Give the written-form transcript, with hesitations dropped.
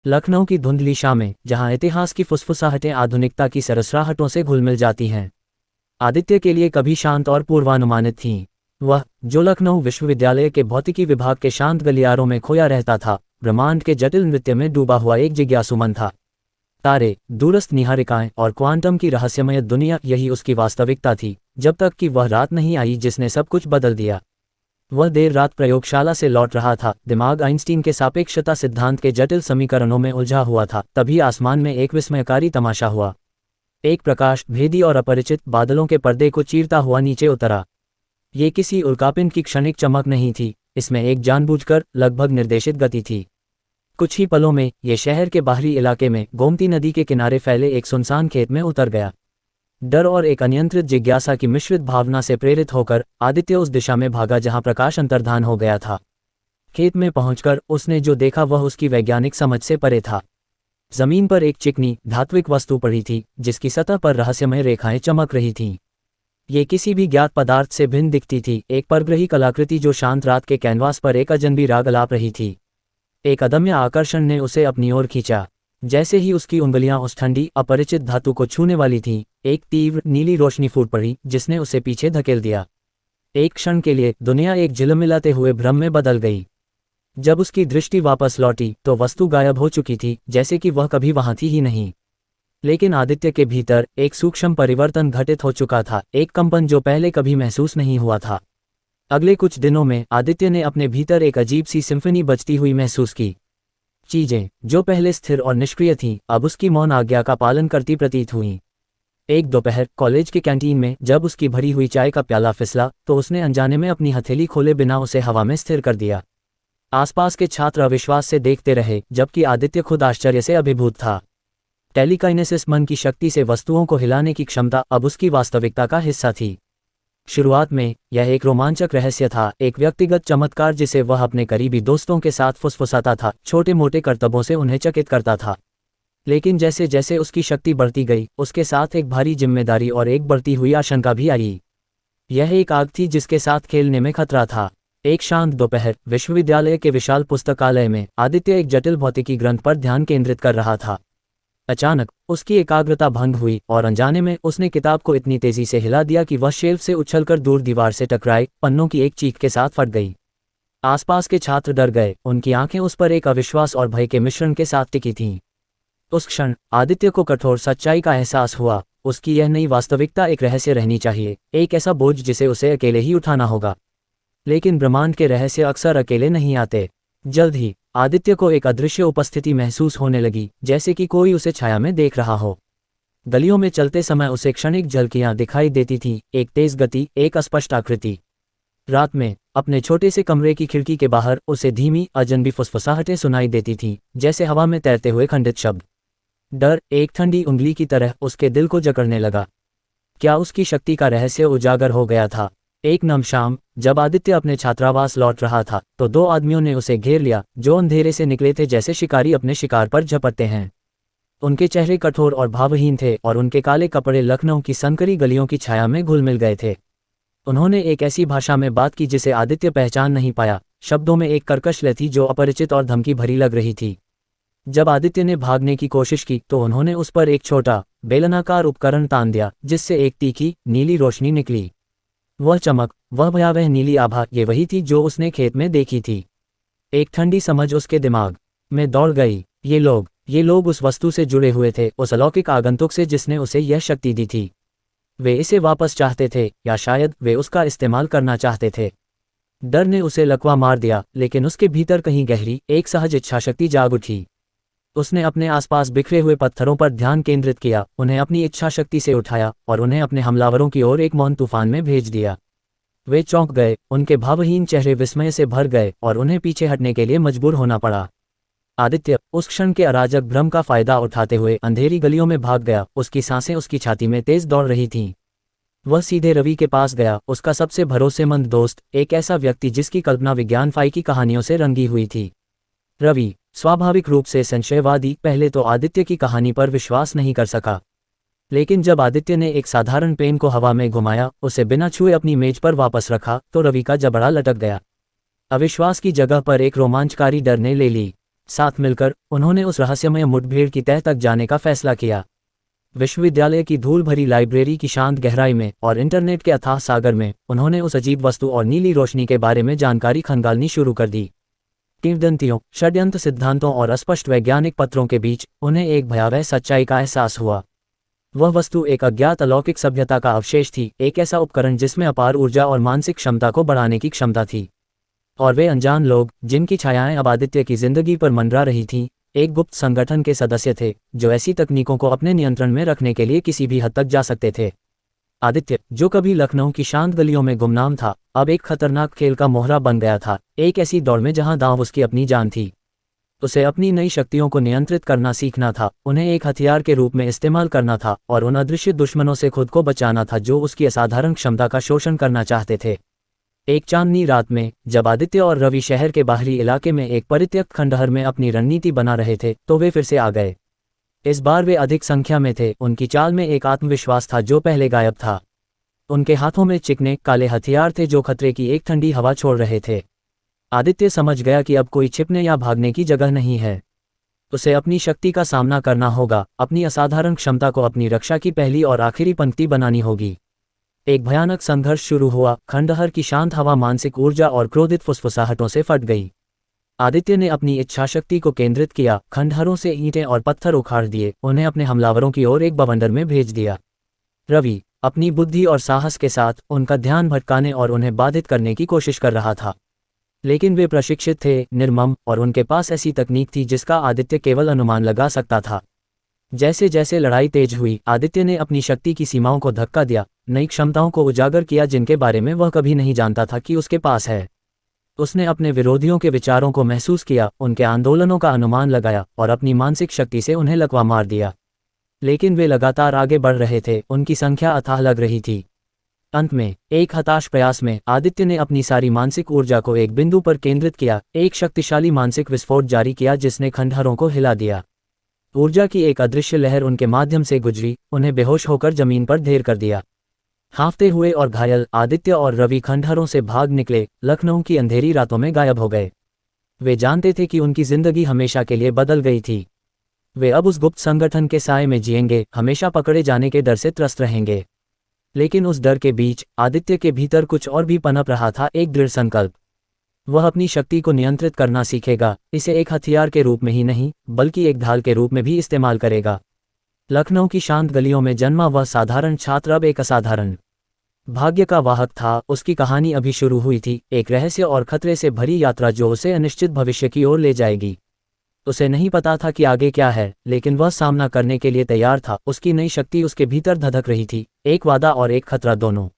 लखनऊ की धुंधली शामें, जहां इतिहास की फुसफुसाहटें आधुनिकता की सरसराहटों से घुल-मिल जाती हैं, आदित्य के लिए कभी शांत और पूर्वानुमानित थीं। वह, जो लखनऊ विश्वविद्यालय के भौतिकी विभाग के शांत गलियारों में खोया रहता था, ब्रह्मांड के जटिल नृत्य में डूबा हुआ एक जिज्ञासु मन था। तारे, दूरस्थ निहारिकाएं और क्वांटम की रहस्यमय दुनिया, यही उसकी वास्तविकता थी, जब तक कि वह रात नहीं आई जिसने सब कुछ बदल दिया। वह देर रात प्रयोगशाला से लौट रहा था, दिमाग आइंस्टीन के सापेक्षता सिद्धांत के जटिल समीकरणों में उलझा हुआ था। तभी आसमान में एक विस्मयकारी तमाशा हुआ। एक प्रकाश, भेदी और अपरिचित, बादलों के पर्दे को चीरता हुआ नीचे उतरा। ये किसी उल्कापिंड की क्षणिक चमक नहीं थी, इसमें एक जानबूझकर, लगभग निर्देशित गति थी। कुछ ही पलों में ये शहर के बाहरी इलाके में, गोमती नदी के किनारे फैले एक सुनसान खेत में उतर गया। डर और एक अनियंत्रित जिज्ञासा की मिश्रित भावना से प्रेरित होकर आदित्य उस दिशा में भागा जहां प्रकाश अंतर्धान हो गया था। खेत में पहुंचकर उसने जो देखा वह उसकी वैज्ञानिक समझ से परे था। जमीन पर एक चिकनी, धात्विक वस्तु पड़ी थी, जिसकी सतह पर रहस्यमय रेखाएं चमक रही थीं। ये किसी भी ज्ञात पदार्थ से भिन्न दिखती थी, एक परग्रही कलाकृति जो शांत रात के कैनवास पर एक अजनबी राग अलाप रही थी। एक अदम्य आकर्षण ने उसे अपनी ओर खींचा। जैसे ही उसकी उंगलियां उस ठंडी, अपरिचित धातु को छूने वाली थीं, एक तीव्र, नीली रोशनी फूट पड़ी, जिसने उसे पीछे धकेल दिया। एक क्षण के लिए दुनिया एक झिलमिलाते हुए भ्रम में बदल गई। जब उसकी दृष्टि वापस लौटी तो वस्तु गायब हो चुकी थी, जैसे कि वह कभी वहां थी ही नहीं। लेकिन आदित्य के भीतर एक सूक्ष्म परिवर्तन घटित हो चुका था, एक कंपन जो पहले कभी महसूस नहीं हुआ था। अगले कुछ दिनों में आदित्य ने अपने भीतर एक अजीब सी सिम्फनी बजती हुई महसूस की। चीजें, जो पहले स्थिर और निष्क्रिय थीं, अब उसकी मौन आज्ञा का पालन करती प्रतीत हुईं। एक दोपहर कॉलेज के कैंटीन में जब उसकी भरी हुई चाय का प्याला फिसला, तो उसने अनजाने में अपनी हथेली खोले बिना उसे हवा में स्थिर कर दिया। आसपास के छात्र अविश्वास से देखते रहे, जबकि आदित्य खुद आश्चर्य से अभिभूत था। टेलीकाइनेसिस, मन की शक्ति से वस्तुओं को हिलाने की क्षमता, अब उसकी वास्तविकता का हिस्सा थी। शुरुआत में यह एक रोमांचक रहस्य था, एक व्यक्तिगत चमत्कार जिसे वह अपने करीबी दोस्तों के साथ फुसफुसाता था, छोटे मोटे करतबों से उन्हें चकित करता था। लेकिन जैसे जैसे उसकी शक्ति बढ़ती गई, उसके साथ एक भारी जिम्मेदारी और एक बढ़ती हुई आशंका भी आई। यह एक आग थी जिसके साथ खेलने में खतरा था। एक शांत दोपहर विश्वविद्यालय के विशाल पुस्तकालय में आदित्य एक जटिल भौतिकी ग्रंथ पर ध्यान केंद्रित कर रहा था। अचानक उसकी एकाग्रता भंग हुई और अनजाने में उसने किताब को इतनी तेजी से हिला दिया कि वह शेल्फ से उछलकर दूर दीवार से टकराए, पन्नों की एक चीख के साथ फट गई। आसपास के छात्र डर गए, उनकी आंखें उस पर एक अविश्वास और भय के मिश्रण के साथ टिकी थीं। उस क्षण आदित्य को कठोर सच्चाई का एहसास हुआ। उसकी यह नई वास्तविकता एक रहस्य रहनी चाहिए, एक ऐसा बोझ जिसे उसे अकेले ही उठाना होगा। लेकिन ब्रह्मांड के रहस्य अक्सर अकेले नहीं आते। जल्द ही आदित्य को एक अदृश्य उपस्थिति महसूस होने लगी, जैसे कि कोई उसे छाया में देख रहा हो। गलियों में चलते समय उसे क्षणिक झलकियां दिखाई देती थीं, एक तेज गति, एक अस्पष्ट आकृति। रात में अपने छोटे से कमरे की खिड़की के बाहर उसे धीमी, अजनबी फुसफुसाहटें सुनाई देती थीं, जैसे हवा में तैरते हुए खंडित शब्द। डर एक ठंडी उंगली की तरह उसके दिल को जकड़ने लगा। क्या उसकी शक्ति का रहस्य उजागर हो गया था? एक नम शाम, जब आदित्य अपने छात्रावास लौट रहा था, तो दो आदमियों ने उसे घेर लिया, जो अंधेरे से निकले थे जैसे शिकारी अपने शिकार पर झपटते हैं। उनके चेहरे कठोर और भावहीन थे और उनके काले कपड़े लखनऊ की संकरी गलियों की छाया में घुल मिल गए थे। उन्होंने एक ऐसी भाषा में बात की जिसे आदित्य पहचान नहीं पाया। शब्दों में एक कर्कश लय थी जो अपरिचित और धमकी भरी लग रही थी। जब आदित्य ने भागने की कोशिश की तो उन्होंने उस पर एक छोटा, बेलनाकार उपकरण तान दिया, जिससे एक तीखी, नीली रोशनी निकली। वह चमक, वह भयावह नीली आभा, ये वही थी जो उसने खेत में देखी थी। एक ठंडी समझ उसके दिमाग में दौड़ गई। ये लोग उस वस्तु से जुड़े हुए थे, उस अलौकिक आगंतुक से जिसने उसे यह शक्ति दी थी। वे इसे वापस चाहते थे, या शायद वे उसका इस्तेमाल करना चाहते थे। डर ने उसे लकवा मार दिया, लेकिन उसके भीतर कहीं गहरी, एक सहज इच्छाशक्ति जाग उठी। उसने अपने आसपास बिखरे हुए पत्थरों पर ध्यान केंद्रित किया, उन्हें अपनी इच्छा शक्ति से उठाया और उन्हें अपने हमलावरों की ओर एक मौन तूफान में भेज दिया। वे चौंक गए, उनके भावहीन चेहरे विस्मय से भर गए और उन्हें पीछे हटने के लिए मजबूर होना पड़ा। आदित्य उस क्षण के अराजक भ्रम का फायदा उठाते हुए अंधेरी गलियों में भाग गया। उसकी सांसें उसकी छाती में तेज दौड़ रही थीं। वह सीधे रवि के पास गया, उसका सबसे भरोसेमंद दोस्त, एक ऐसा व्यक्ति जिसकी कल्पना विज्ञान फाई की कहानियों से रंगी हुई थी। रवि, स्वाभाविक रूप से संशयवादी, पहले तो आदित्य की कहानी पर विश्वास नहीं कर सका। लेकिन जब आदित्य ने एक साधारण पेन को हवा में घुमाया, उसे बिना छुए अपनी मेज पर वापस रखा, तो रवि का जबड़ा लटक गया। अविश्वास की जगह पर एक रोमांचकारी डर ने ले ली। साथ मिलकर उन्होंने उस रहस्यमय मुठभेड़ की तह तक जाने का फैसला किया। विश्वविद्यालय की धूल भरी लाइब्रेरी की शांत गहराई में और इंटरनेट के अथाह सागर में उन्होंने उस अजीब वस्तु और नीली रोशनी के बारे में जानकारी खंगालनी शुरू कर दी। किंवदंतियों, षड्यंत्र सिद्धांतों और अस्पष्ट वैज्ञानिक पत्रों के बीच उन्हें एक भयावह सच्चाई का एहसास हुआ। वह वस्तु एक अज्ञात अलौकिक सभ्यता का अवशेष थी, एक ऐसा उपकरण जिसमें अपार ऊर्जा और मानसिक क्षमता को बढ़ाने की क्षमता थी। और वे अनजान लोग, जिनकी छायाएं अब आदित्य की जिंदगी पर मंडरा रही थीं, एक गुप्त संगठन के सदस्य थे जो ऐसी तकनीकों को अपने नियंत्रण में रखने के लिए किसी भी हद तक जा सकते थे। आदित्य, जो कभी लखनऊ की शांत गलियों में गुमनाम था, अब एक खतरनाक खेल का मोहरा बन गया था, एक ऐसी दौड़ में जहां दांव उसकी अपनी जान थी। उसे अपनी नई शक्तियों को नियंत्रित करना सीखना था, उन्हें एक हथियार के रूप में इस्तेमाल करना था और उन अदृश्य दुश्मनों से खुद को बचाना था जो उसकी असाधारण क्षमता का शोषण करना चाहते थे। एक चांदनी रात में, जब आदित्य और रवि शहर के बाहरी इलाके में एक परित्यक्त खंडहर में अपनी रणनीति बना रहे थे, तो वे फिर से आ गए। इस बार वे अधिक संख्या में थे, उनकी चाल में एक आत्मविश्वास था जो पहले गायब था। उनके हाथों में चिकने काले हथियार थे जो खतरे की एक ठंडी हवा छोड़ रहे थे। आदित्य समझ गया कि अब कोई छिपने या भागने की जगह नहीं है। उसे अपनी शक्ति का सामना करना होगा, अपनी असाधारण क्षमता को अपनी रक्षा की पहली और आखिरी पंक्ति बनानी होगी। एक भयानक संघर्ष शुरू हुआ, खंडहर की शांत हवा मानसिक ऊर्जा और क्रोधित फुसफुसाहटों से फट गई। आदित्य ने अपनी इच्छाशक्ति को केंद्रित किया, खंडहरों से ईंटें और पत्थर उखाड़ दिए, उन्हें अपने हमलावरों की ओर एक बवंडर में भेज दिया। रवि अपनी बुद्धि और साहस के साथ उनका ध्यान भटकाने और उन्हें बाधित करने की कोशिश कर रहा था। लेकिन वे प्रशिक्षित थे, निर्मम, और उनके पास ऐसी तकनीक थी जिसका आदित्य केवल अनुमान लगा सकता था। जैसे जैसे लड़ाई तेज हुई, आदित्य ने अपनी शक्ति की सीमाओं को धक्का दिया, नई क्षमताओं को उजागर किया जिनके बारे में वह कभी नहीं जानता था कि उसके पास है। उसने अपने विरोधियों के विचारों को महसूस किया, उनके आंदोलनों का अनुमान लगाया और अपनी मानसिक शक्ति से उन्हें लकवा मार दिया। लेकिन वे लगातार आगे बढ़ रहे थे, उनकी संख्या अथाह लग रही थी। अंत में, एक हताश प्रयास में, आदित्य ने अपनी सारी मानसिक ऊर्जा को एक बिंदु पर केंद्रित किया, एक शक्तिशाली मानसिक विस्फोट जारी किया जिसने खंडहरों को हिला दिया। ऊर्जा की एक अदृश्य लहर उनके माध्यम से गुजरी, उन्हें बेहोश होकर जमीन पर ढेर कर दिया। हाँफते हुए और घायल, आदित्य और रवि खंडहरों से भाग निकले, लखनऊ की अंधेरी रातों में गायब हो गए। वे जानते थे कि उनकी जिंदगी हमेशा के लिए बदल गई थी। वे अब उस गुप्त संगठन के साए में जिएंगे, हमेशा पकड़े जाने के डर से त्रस्त रहेंगे। लेकिन उस डर के बीच आदित्य के भीतर कुछ और भी पनप रहा था, एक दृढ़ संकल्प। वह अपनी शक्ति को नियंत्रित करना सीखेगा, इसे एक हथियार के रूप में ही नहीं, बल्कि एक ढाल के रूप में भी इस्तेमाल करेगा। लखनऊ की शांत गलियों में जन्मा वह साधारण छात्र अब एक असाधारण भाग्य का वाहक था। उसकी कहानी अभी शुरू हुई थी, एक रहस्य और खतरे से भरी यात्रा जो उसे अनिश्चित भविष्य की ओर ले जाएगी। उसे नहीं पता था कि आगे क्या है, लेकिन वह सामना करने के लिए तैयार था। उसकी नई शक्ति उसके भीतर धधक रही थी, एक वादा और एक खतरा दोनों।